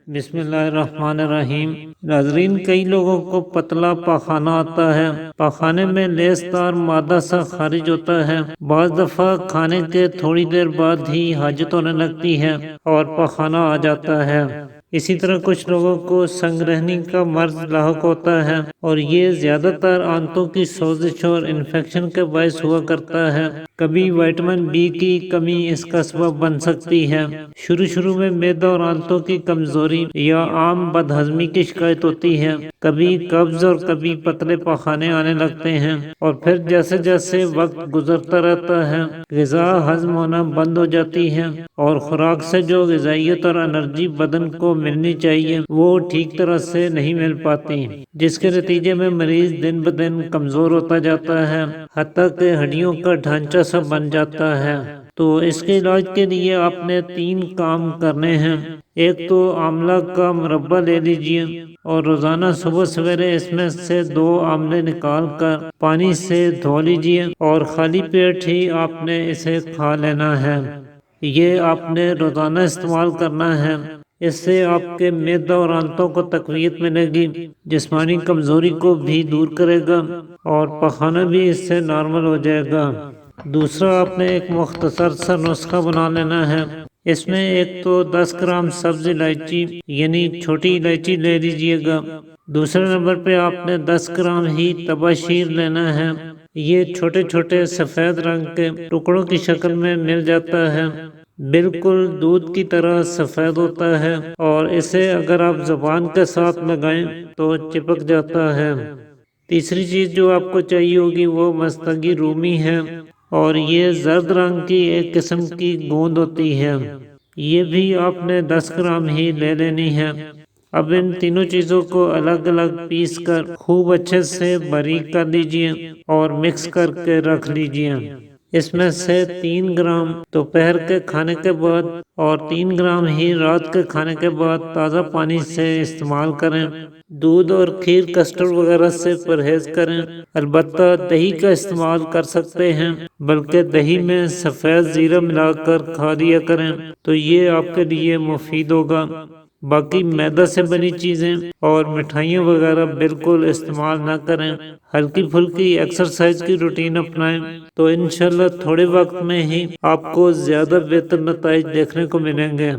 بسم اللہ الرحمن الرحیم۔ ناظرین، کئی لوگوں کو پتلا پاخانہ آتا ہے۔ پاخانے میں لیس دار مادہ سا خارج ہوتا ہے۔ بعض دفعہ کھانے کے تھوڑی دیر بعد ہی حاجت ہونے لگتی ہے اور پاخانہ آ جاتا ہے۔ اسی طرح کچھ لوگوں کو سنگ رہنی کا مرض لاحق ہوتا ہے اور یہ زیادہ تر آنتوں کی سوزش اور انفیکشن کے باعث ہوا کرتا ہے۔ کبھی وٹامن بی کی کمی اس کا سبب بن سکتی ہے۔ شروع میں معدہ اور آنتوں کی کمزوری یا عام بد ہضمی کی شکایت ہوتی ہے۔ کبھی قبض اور کبھی پتلے پاخانے آنے لگتے ہیں، اور پھر جیسے جیسے وقت گزرتا رہتا ہے غذا ہضم ہونا بند ہو جاتی ہے اور خوراک سے جو غذائیت اور انرجی بدن کو ملنی چاہیے وہ ٹھیک طرح سے نہیں مل پاتی، جس کے نتیجے میں مریض دن بدن کمزور ہوتا جاتا ہے، حتیٰ کہ ہڈیوں کا ڈھانچہ سا بن جاتا ہے۔ تو اس کے علاج کے لیے آپ نے 3 کام کرنے ہیں۔ ایک تو آملہ کا مربع لے لیجئے اور روزانہ صبح سویرے اس میں سے 2 آملے نکال کر پانی سے دھو لیجئے اور خالی پیٹ ہی آپ نے اسے کھا لینا ہے۔ یہ آپ نے روزانہ استعمال کرنا ہے۔ اس سے آپ کے معدہ اور آنتوں کو تقویت ملے گی، جسمانی کمزوری کو بھی دور کرے گا اور پخانہ بھی اس سے نارمل ہو جائے گا۔ دوسرا، آپ نے ایک مختصر سا نسخہ بنا لینا ہے۔ اس میں ایک تو 10 گرام سبز الائچی یعنی چھوٹی الائچی لے لیجئے گا۔ دوسرے نمبر پہ آپ نے 10 گرام ہی تباشیر لینا ہے۔ یہ چھوٹے چھوٹے سفید رنگ کے ٹکڑوں کی شکل میں مل جاتا ہے، بالکل دودھ کی طرح سفید ہوتا ہے، اور اسے اگر آپ زبان کے ساتھ لگائیں تو چپک جاتا ہے۔ تیسری چیز جو آپ کو چاہیے ہوگی وہ مستگی رومی ہے، اور یہ زرد رنگ کی ایک قسم کی گوند ہوتی ہے۔ یہ بھی آپ نے 10 گرام ہی لے لینی ہے۔ اب ان تینوں چیزوں کو الگ الگ پیس کر خوب اچھے سے باریک کر لیجئے اور مکس کر کے رکھ لیجئے۔ اس میں سے 3 گرام دوپہر کے کھانے کے بعد اور 3 گرام ہی رات کے کھانے کے بعد تازہ پانی سے استعمال کریں۔ دودھ اور کھیر کسٹرڈ وغیرہ سے پرہیز کریں۔ البتہ دہی کا استعمال کر سکتے ہیں، بلکہ دہی میں سفید زیرہ ملا کر کھا لیا کریں تو یہ آپ کے لیے مفید ہوگا۔ باقی میدہ سے بنی چیزیں اور مٹھائیاں وغیرہ بالکل استعمال نہ کریں۔ ہلکی پھلکی ایکسرسائز کی روٹین اپنائیں تو انشاءاللہ تھوڑے وقت میں ہی آپ کو زیادہ بہتر نتائج دیکھنے کو ملیں گے۔